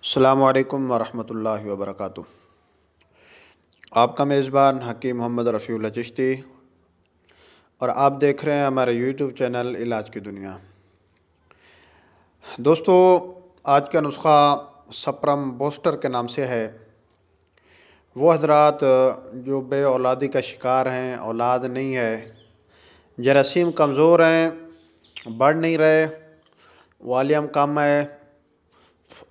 السلام علیکم ورحمۃ اللہ وبرکاتہ۔ آپ کا میزبان حکیم محمد رفیع اللہ چشتی، اور آپ دیکھ رہے ہیں ہمارے یوٹیوب چینل علاج کی دنیا۔ دوستو، آج کا نسخہ سپرم بوسٹر کے نام سے ہے۔ وہ حضرات جو بے اولادی کا شکار ہیں، اولاد نہیں ہے، جراثیم کمزور ہیں، بڑھ نہیں رہے، والیوم کم ہے،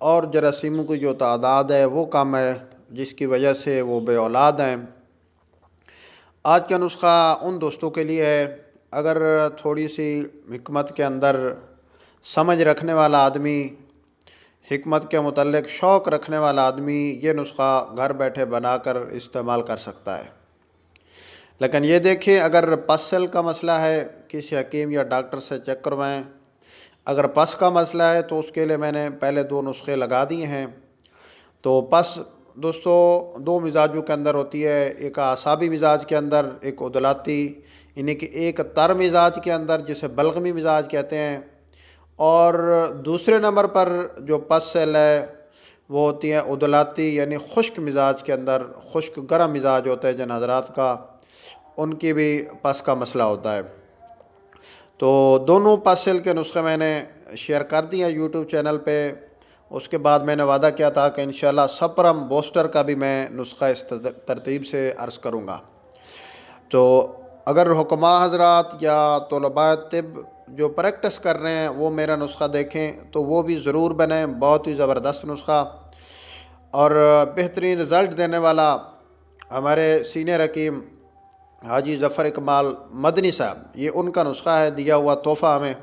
اور جراثیموں کی جو تعداد ہے وہ کم ہے، جس کی وجہ سے وہ بے اولاد ہیں۔ آج کا نسخہ ان دوستوں کے لیے ہے، اگر تھوڑی سی حکمت کے اندر سمجھ رکھنے والا آدمی، حکمت کے متعلق شوق رکھنے والا آدمی یہ نسخہ گھر بیٹھے بنا کر استعمال کر سکتا ہے۔ لیکن یہ دیکھیں، اگر پس سیل کا مسئلہ ہے، کسی حکیم یا ڈاکٹر سے چیک کروائیں۔ اگر پس کا مسئلہ ہے تو اس کے لیے میں نے پہلے 2 نسخے لگا دیے ہیں۔ تو پس دوستو 2 مزاجوں کے اندر ہوتی ہے، ایک اعصابی مزاج کے اندر، ایک عضلاتی، یعنی کہ ایک تر مزاج کے اندر جسے بلغمی مزاج کہتے ہیں، اور دوسرے نمبر پر جو پس سیل ہے وہ ہوتی ہے عضلاتی، یعنی خشک مزاج کے اندر، خشک گرم مزاج ہوتا ہے جن حضرات کا، ان کی بھی پس کا مسئلہ ہوتا ہے۔ تو دونوں پس سیل کے نسخے میں نے شیئر کر دیے یوٹیوب چینل پہ۔ اس کے بعد میں نے وعدہ کیا تھا کہ انشاءاللہ سپرم بوسٹر کا بھی میں نسخہ اس ترتیب سے عرض کروں گا۔ تو اگر حکماء حضرات یا طلباء طب جو پریکٹس کر رہے ہیں وہ میرا نسخہ دیکھیں تو وہ بھی ضرور بنیں، بہت ہی زبردست نسخہ اور بہترین رزلٹ دینے والا ہمارے سینئر حکیم حاجی ظفر اقبال مدنی صاحب، یہ ان کا نسخہ ہے، دیا ہوا تحفہ ہمیں۔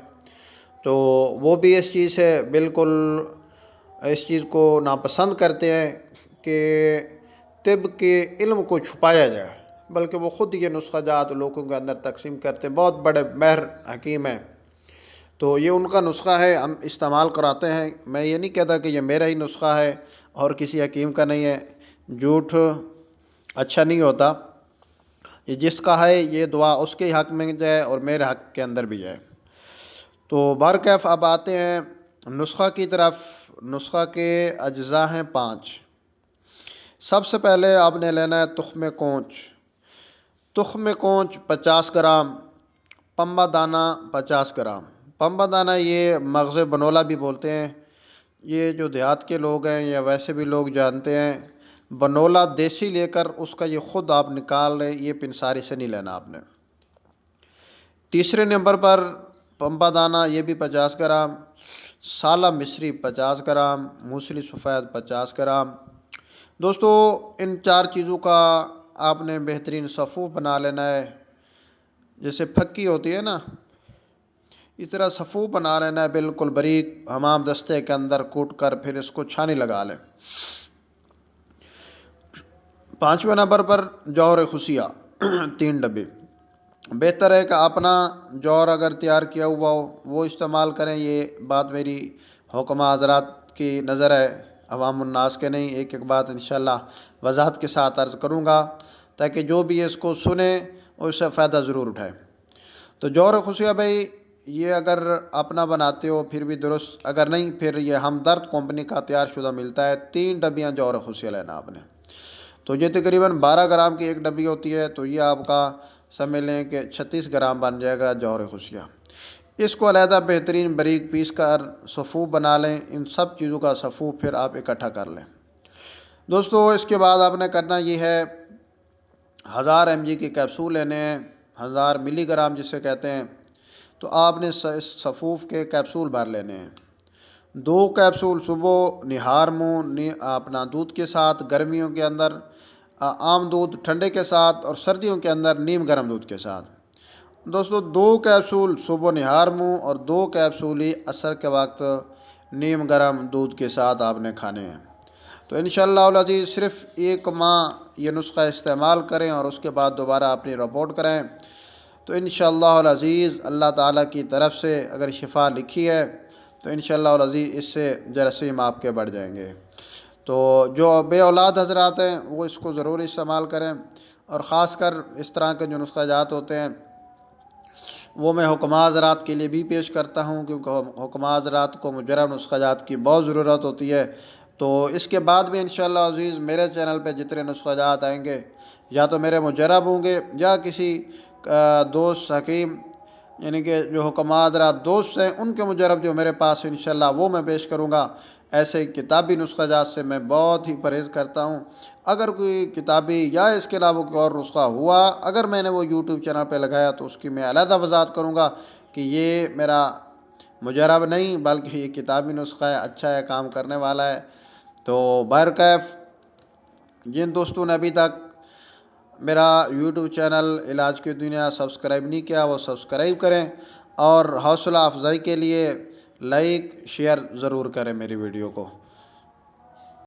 تو وہ بھی اس چیز سے بالکل اس چیز کو ناپسند کرتے ہیں کہ طب کے علم کو چھپایا جائے، بلکہ وہ خود یہ نسخہ جات لوگوں کے اندر تقسیم کرتے ہیں۔ بہت بڑے ماہر حکیم ہیں، تو یہ ان کا نسخہ ہے، ہم استعمال کراتے ہیں۔ میں یہ نہیں کہتا کہ یہ میرا ہی نسخہ ہے اور کسی حکیم کا نہیں ہے، جھوٹ اچھا نہیں ہوتا۔ یہ جس کا ہے یہ دعا اس کے حق میں جائے اور میرے حق کے اندر بھی جائے۔ تو بہرکیف اب آتے ہیں نسخہ کی طرف۔ نسخہ کے اجزاء ہیں 5۔ سب سے پہلے آپ نے لینا ہے تخم کونچ۔ تخم کونچ 50 گرام، پمبا دانہ 50 گرام۔ پمبا دانہ یہ مغز بنولا بھی بولتے ہیں، یہ جو دیہات کے لوگ ہیں یا ویسے بھی لوگ جانتے ہیں۔ بنولا دیسی لے کر اس کا یہ خود آپ نکال لیں، یہ پنساری سے نہیں لینا آپ نے۔ تیسرے نمبر پر پمبا دانہ، یہ بھی 50 گرام۔ سالہ مصری 50 گرام، موسلی سفید 50 گرام۔ دوستو ان 4 چیزوں کا آپ نے بہترین صفوف بنا لینا ہے، جیسے پھکی ہوتی ہے نا، اس طرح صفوف بنا لینا ہے، بالکل باریک حمام دستے کے اندر کوٹ کر پھر اس کو چھانی لگا لیں۔ 5ویں نمبر پر جوہر خصیہ 3 ڈبے۔ بہتر ہے کہ اپنا جوہر اگر تیار کیا ہوا ہو وہ استعمال کریں، یہ بات میری حکماء حضرات کی نظر ہے، عوام الناس کے نہیں۔ ایک ایک بات انشاءاللہ وضاحت کے ساتھ عرض کروں گا تاکہ جو بھی اس کو سنے اس سے فائدہ ضرور اٹھائے۔ تو جوہر خصیہ بھائی یہ اگر اپنا بناتے ہو پھر بھی درست، اگر نہیں پھر یہ ہمدرد کمپنی کا تیار شدہ ملتا ہے۔ 3 ڈبیاں جوہر خصیہ لینا آپ نے۔ تو یہ تقریباً 12 گرام کی ایک ڈبی ہوتی ہے، تو یہ آپ کا سمجھ لیں کہ 36 گرام بن جائے گا جوہر خصیہ۔ اس کو علیحدہ بہترین باریک پیس کر صفوف بنا لیں۔ ان سب چیزوں کا صفوف پھر آپ اکٹھا کر لیں۔ دوستو اس کے بعد آپ نے کرنا یہ ہے، 1000 mg کی کیپسول لینے ہیں، 1000 ملی گرام جسے کہتے ہیں۔ تو آپ نے صفوف کے کیپسول بھر لینے ہیں۔ 2 کیپسول صبح نہار منہ اپنا دودھ کے ساتھ، گرمیوں کے اندر عام دودھ ٹھنڈے کے ساتھ، اور سردیوں کے اندر نیم گرم دودھ کے ساتھ۔ دوستو 2 کیپسول صبح نہار منہ اور 2 کیپسول ہی عصر کے وقت نیم گرم دودھ کے ساتھ آپ نے کھانے ہیں۔ تو انشاءاللہ العزیز صرف 1 ماہ یہ نسخہ استعمال کریں اور اس کے بعد دوبارہ اپنی رپورٹ کریں، تو انشاءاللہ العزیز اللہ تعالیٰ کی طرف سے اگر شفا لکھی ہے تو انشاءاللہ العزیز اس سے جراثیم آپ کے بڑھ جائیں گے۔ تو جو بے اولاد حضرات ہیں وہ اس کو ضرور استعمال کریں، اور خاص کر اس طرح کے جو نسخہ جات ہوتے ہیں وہ میں حکماء حضرات کے لیے بھی پیش کرتا ہوں، کیونکہ حکماء حضرات کو مجرب نسخہ جات کی بہت ضرورت ہوتی ہے۔ تو اس کے بعد بھی انشاءاللہ عزیز میرے چینل پہ جتنے نسخہ جات آئیں گے یا تو میرے مجرب ہوں گے یا کسی دوست حکیم یعنی کہ جو حکمات دوست ہیں ان کے مجرب جو میرے پاس انشاءاللہ وہ میں پیش کروں گا۔ ایسے کتابی نسخہ جات سے میں بہت ہی پرہیز کرتا ہوں۔ اگر کوئی کتابی یا اس کے علاوہ کوئی اور نسخہ ہوا اگر میں نے وہ یوٹیوب چینل پہ لگایا تو اس کی میں علیحدہ وضاحت کروں گا کہ یہ میرا مجرب نہیں بلکہ یہ کتابی نسخہ ہے، اچھا ہے، کام کرنے والا ہے۔ تو بہرکیف جن دوستوں نے ابھی تک میرا یوٹیوب چینل علاج کی دنیا سبسکرائب نہیں کیا وہ سبسکرائب کریں، اور حوصلہ افزائی کے لیے لائک شیئر ضرور کریں میری ویڈیو کو۔